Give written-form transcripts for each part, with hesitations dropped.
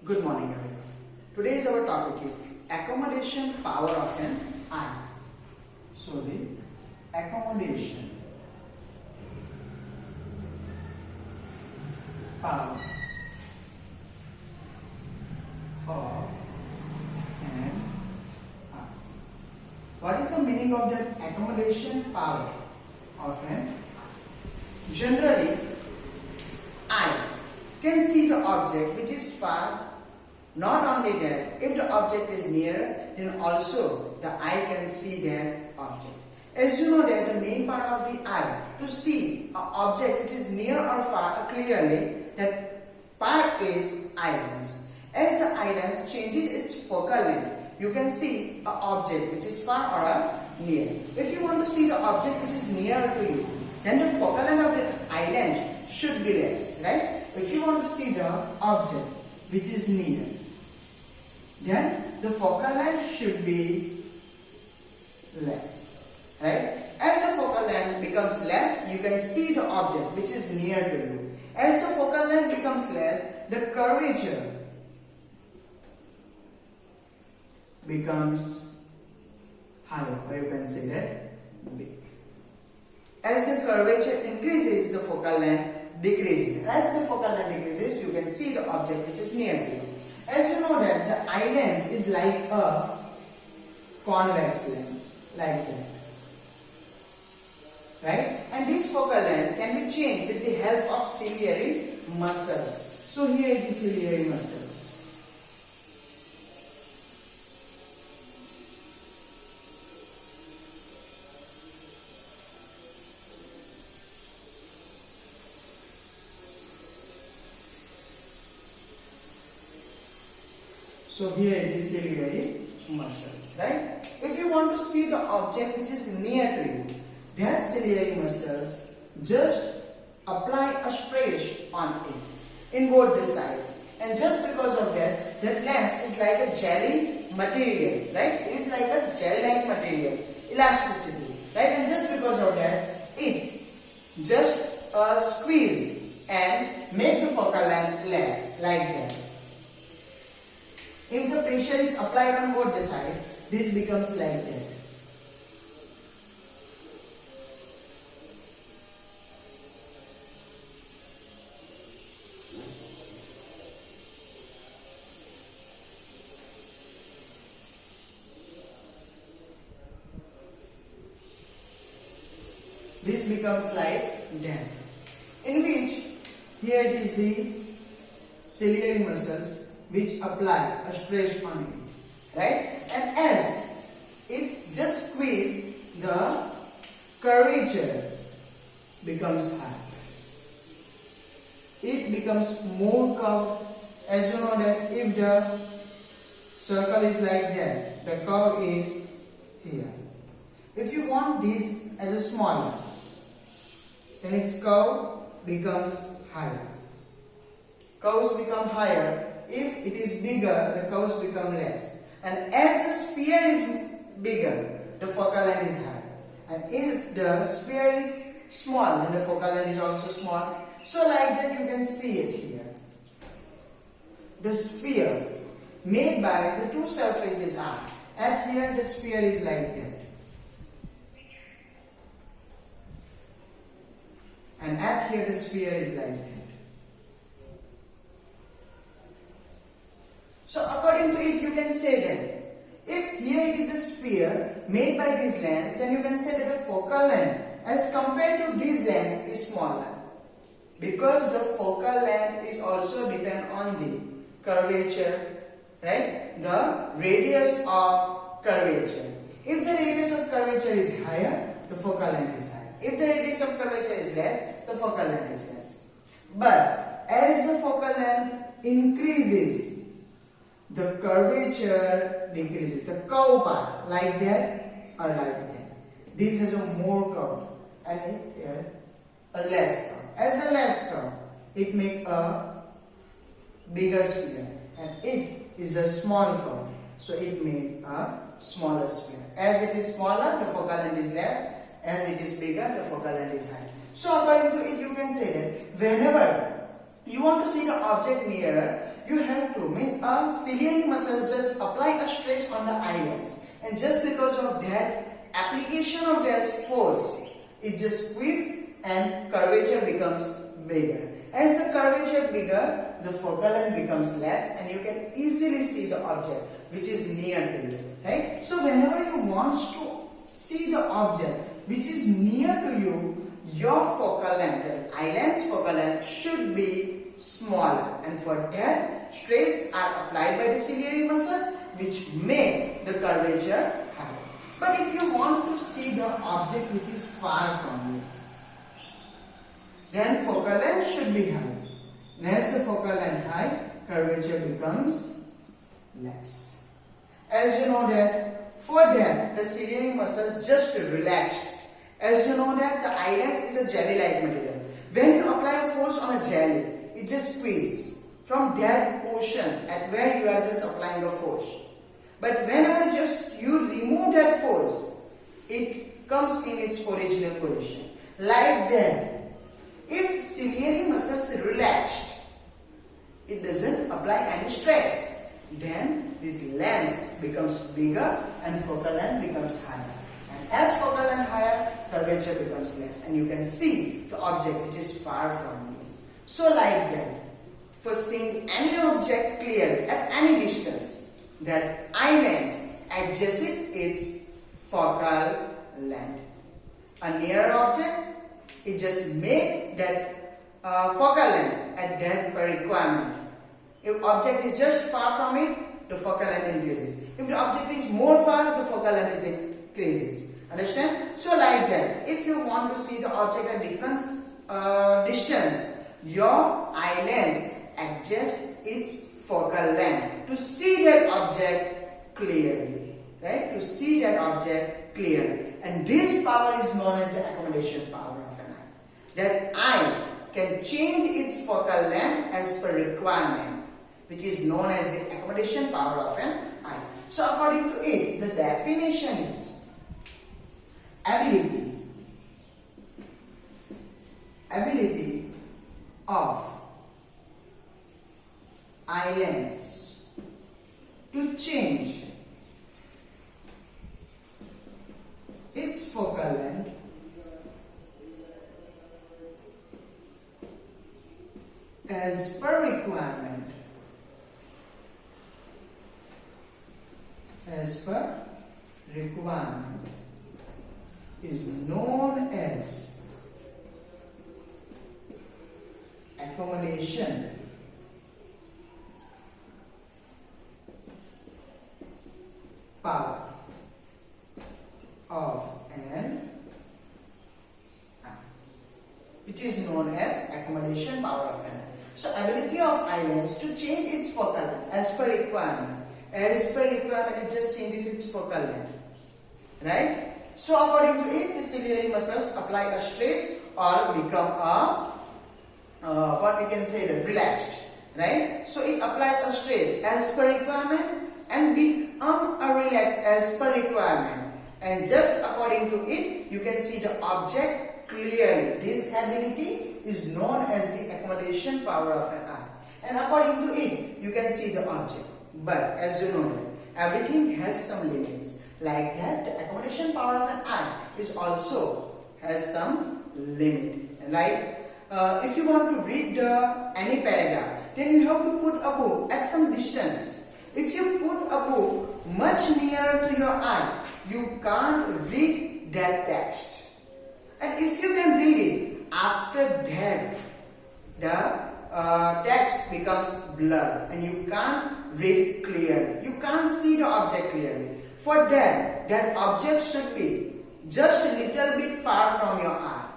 Good morning everyone. Today's our topic is accommodation power of an eye. So the accommodation power of an eye. What is the meaning of that accommodation power of an eye? Generally, eye can see the object which is far. Not only that, if the object is near, then also the eye can see that object. As you know that the main part of the eye to see an object which is near or far clearly, that part is eye lens. As the eye lens changes its focal length, you can see an object which is far or near. If you want to see the object which is near to you, then the focal length of the eye lens should be less, right? If you want to see the object which is near, then the focal length should be less, right? As the focal length becomes less, you can see the object which is near to you. As the focal length becomes less, the curvature becomes higher, or you can say that big. As the curvature increases, the focal length decreases. As the focal length decreases, you can see the object which is near to you. As you know that the eye lens is like a convex lens, like that, right? And this focal length can be changed with the help of ciliary muscles. So here it is ciliary muscles. So here it is ciliary muscles, right? If you want to see the object which is near to you, that ciliary muscles, just apply a stretch on it in both the sides. And just because of that, that lens is like a jelly material, right? It is like a gel-like material, elasticity, right? And just because of that, it just squeeze and make the focal length less, like that. If the pressure is applied on both the sides, this becomes like that. This becomes like that. In which, here it is the ciliary muscles which apply a stretch on it, right? And as it just squeeze, the curvature becomes high. It becomes more curved. As you know that if the circle is like that, the curve is here. If you want this as a smaller, then its curve becomes higher. Curves become higher. If it is bigger, the curves become less. And as the sphere is bigger, the focal length is higher. And if the sphere is small, then the focal length is also small. So like that you can see it here. The sphere made by the two surfaces are. At here the sphere is like that. And at here the sphere is like that. So according to it, you can say that if here it is a sphere made by this lens, then you can say that the focal length as compared to this lens is smaller, because the focal length is also depend on the curvature, right? The radius of curvature. If the radius of curvature is higher, the focal length is higher. If the radius of curvature is less, the focal length is less. But as the focal length increases, the curvature decreases. The curve part, like that or like that. This has a more curve and it a less curve. As a less curve, it makes a bigger sphere, and it is a small curve, so it makes a smaller sphere. As it is smaller, the focal length is less. As it is bigger, the focal length is high. So according to it, you can say that whenever you want to see the object nearer, you have to, means ciliary muscles just apply a stress on the eyelids, and just because of that application of that force, it just squeezes and curvature becomes bigger. As the curvature bigger, the focal length becomes less, and you can easily see the object which is near to you. Right? So whenever you want to see the object which is near to you, your focal length, eyelid's focal length should be smaller, and for that stress are applied by the ciliary muscles which make the curvature higher. But if you want to see the object which is far from you, then focal length should be high. And as the focal length high, curvature becomes less. As you know that, for that the ciliary muscles just relaxed. As you know that the eyelid is a jelly-like material. When you apply force on a jelly, it just squeezes from that portion at where you are just applying the force. But whenever just you remove that force, it comes in its original position. Like that. If ciliary muscles are relaxed, it doesn't apply any stress. Then this lens becomes bigger and focal length becomes higher. And as focal length higher, curvature becomes less. And you can see the object which is far from you. So like that, for seeing any object clearly at any distance, that eye lens adjusts its focal length. A near object, it just make that focal length at that per requirement. If object is just far from it, the focal length increases. If the object is more far, the focal length increases. Understand? So like that, if you want to see the object at different distance, your eye lens adjusts its focal length to see that object clearly. Right? To see that object clearly. And this power is known as the accommodation power of an eye. That eye can change its focal length as per requirement, which is known as the accommodation power of an eye. So according to it, the definition is ability of eye lens to change its focal length as per requirement, is known as accommodation power of an eye, which is known as accommodation power of an eye. So ability of eye lens to change its focal length as per requirement. As per requirement, it just changes its focal length. Right? So according to it, the ciliary muscles apply a stress or become a what we can say that relaxed. Right? So it applies a stress as per requirement and become a relaxed as per requirement. And just according to it, you can see the object clearly. This ability is known as the accommodation power of an eye. And according to it, you can see the object. But as you know, everything has some limits. Like that, the accommodation power of an eye is also has some limit. Like if you want to read any paragraph, then you have to put a book at some distance. If you put a book much nearer to your eye, you can't read that text. And if you can read it, after that, the text becomes blurred and you can't read clearly. You can't see the object clearly. For that object should be just a little bit far from your eye,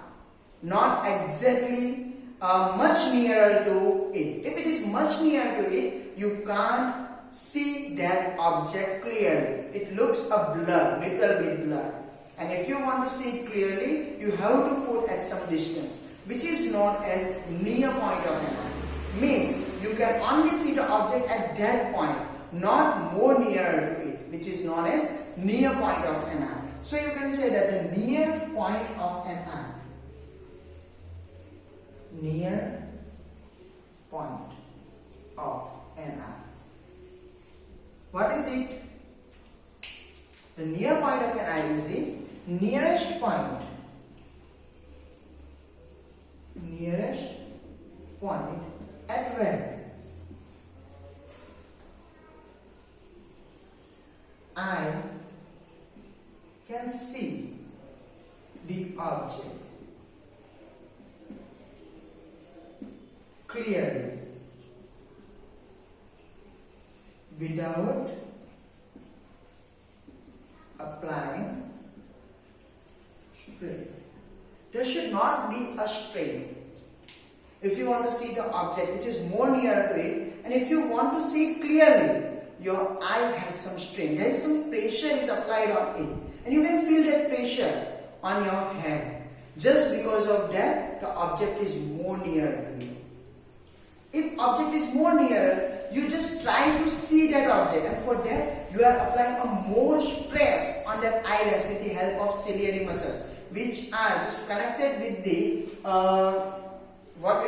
not exactly much nearer to it. If it is much nearer to it, you can't see that object clearly. It looks a blur, little bit blurred. And if you want to see it clearly, you have to put at some distance, which is known as near point of an eye. Means you can only see the object at that point, not more nearer to it, which is known as near point of an eye. So you can say that the near point of an eye, near nearest point at where I can see the object clearly without applying strain. There should not be a strain. If you want to see the object which is more near to it, and if you want to see clearly, your eye has some strain. There is some pressure is applied on it, and you can feel that pressure on your head. Just because of that, the object is more near to you. If object is more near, you just try to see that object, and for that you are applying a more stress on that eyelash with the help of ciliary muscles, which are just connected with the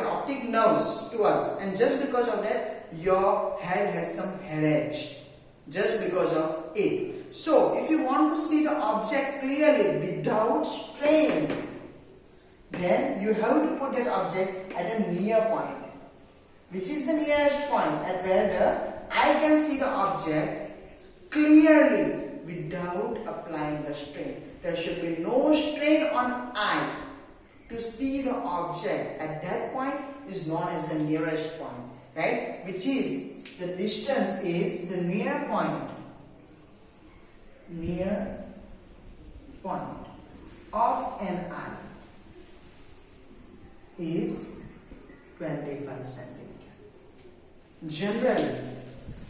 optic nerves to us, and just because of that your head has some headache just because of it. So if you want to see the object clearly without strain, then you have to put that object at a near point, which is the nearest point at where the eye can see the object clearly without applying the strain. There should be no strain on eye to see the object. At that point is known as the nearest point, right? Which is the distance is the near point of an eye is 25 centimeter. Generally,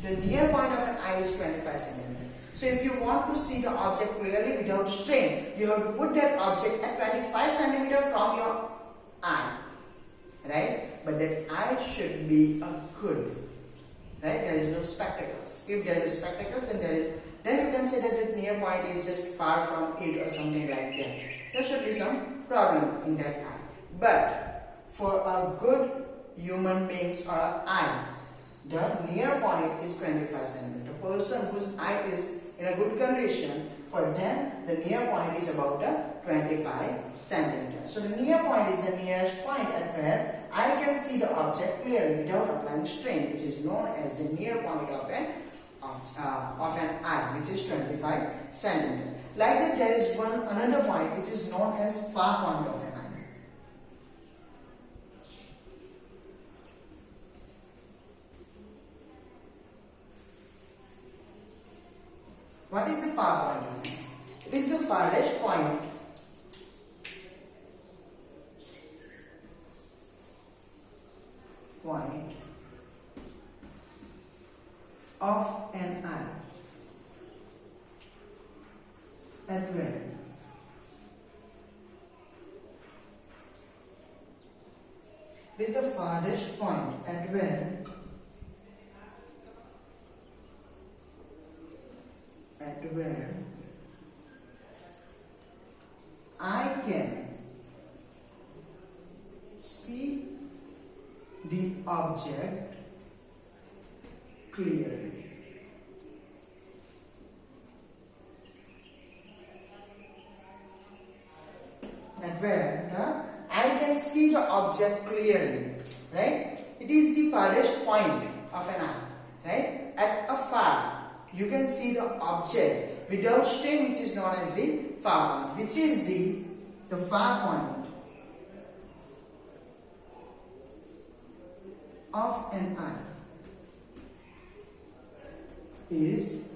the near point of an eye is 25 centimeter. So if you want to see the object clearly without strain, you have to put that object at 25 centimeter from your eye, right? But that eye should be a good, right? There is no spectacles. If there is spectacles, then you can say that the near point is just far from it or something like that. There should be some problem in that eye. But for a good human beings or an eye, the near point is 25 centimeter. The person whose eye is in a good condition, for them the near point is about 25 centimeter. So the near point is the nearest point at where I can see the object clearly without applying strain, which is known as the near point of an eye, which is 25 centimeter. Like that, there is another point which is known as far point of an eye. What is the far point of an eye? It is the farthest point of an eye at where it is the farthest point at where I can see the object clearly. At where I can see the object clearly, right? It is the farthest point of an eye, right? At a far, you can see the object without strain, which is known as the far point, which is the far point of an eye is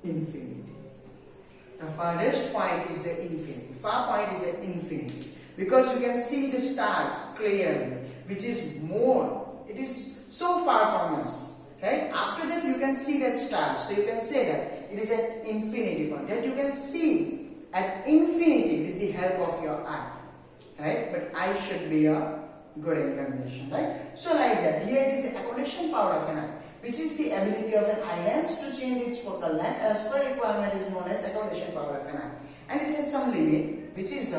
infinity. The farthest point is the infinity. Far point is the infinity, because you can see the stars clearly, which is more. It is so far from us, right? After that, you can see that stars. So you can say that it is an infinity point that you can see at infinity with the help of your eye, right? But eye should be a good incarnation, right? So like that, here it is the accommodation power of an eye, which is the ability of an eye lens to change its focal length as per requirement, is known as accommodation power of an eye. And it has some limit, which is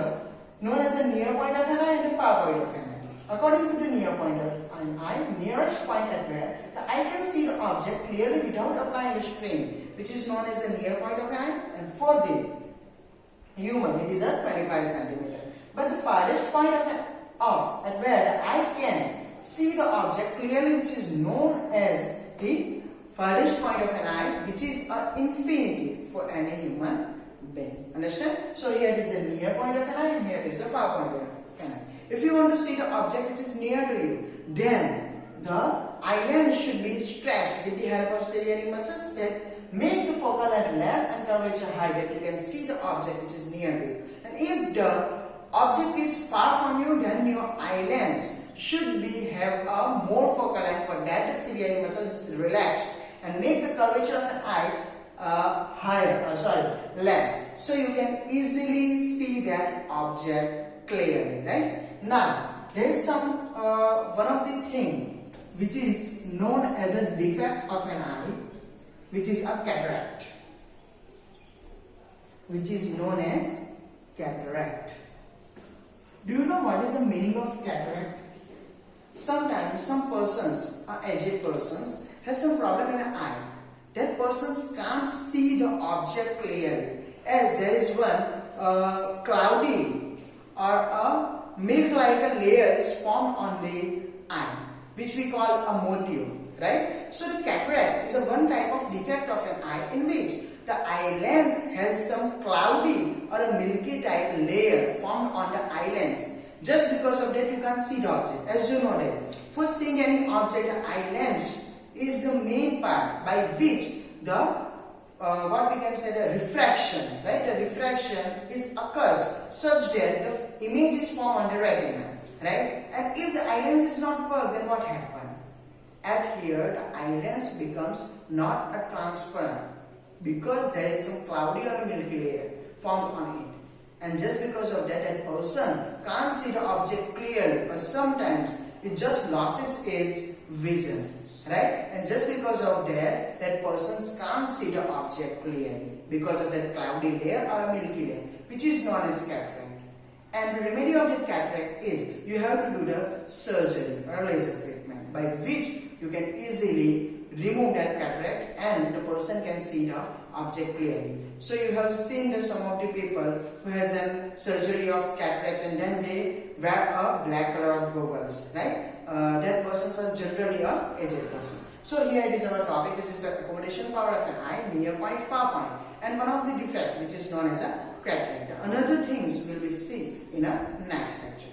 known as the near point of an eye and the far point of an eye. According to the near point of an eye, nearest point at where the eye can see the object clearly without applying a strain, which is known as the near point of an eye, and for the human it is a 25 centimeter. But the farthest point at where the eye can see the object clearly, which is known as the farthest point of an eye, which is an infinity for any human being. Understand? So here it is the near point of an eye, and here it is the far point of an eye. If you want to see the object which is near to you, then the eye lens should be stretched with the help of ciliary muscles that make the focal length less and curvature high, that you can see the object which is near to you. And if the object is far from you, then your eye lens should have a more focal length. For that, the ciliary muscles is relaxed and make the curvature of an eye less, so you can easily see that object clearly, right? Now there is some one of the thing which is known as a defect of an eye, which is a cataract, which is known as cataract. Do you know what is the meaning of cataract? Sometimes some persons, aged persons, has some problem in an eye. That persons can't see the object clearly, as there is one cloudy or a milk-like a layer is formed on the eye, which we call a motive, right? So the cataract is a one type of defect of an eye in which the eye lens has some cloudy or a milky type layer formed on the eye lens. Just because of that, you can't see the object. As you know that for seeing any object, the eye lens is the main part by which the what we can say the refraction, right? The refraction occurs such that the image is formed on the retina, right? And if the eye lens is not work, then what happens? At here, the eye lens becomes not a transparent because there is some cloudy or milky layer formed on it. And just because of that, that person can't see the object clearly, or sometimes it just loses its vision, right? And just because of that, that person can't see the object clearly because of that cloudy layer or a milky layer, which is known as cataract. And the remedy of that cataract is you have to do the surgery or laser treatment, by which you can easily remove that cataract and the person can see the object clearly. So you have seen some of the people who has a surgery of cataract and then they wear a black color of goggles, right? That persons are generally a aged person. So here it is our topic, which is the accommodation power of an eye, near point, far point, and one of the defect which is known as a cataract. Another things will be see in a next lecture.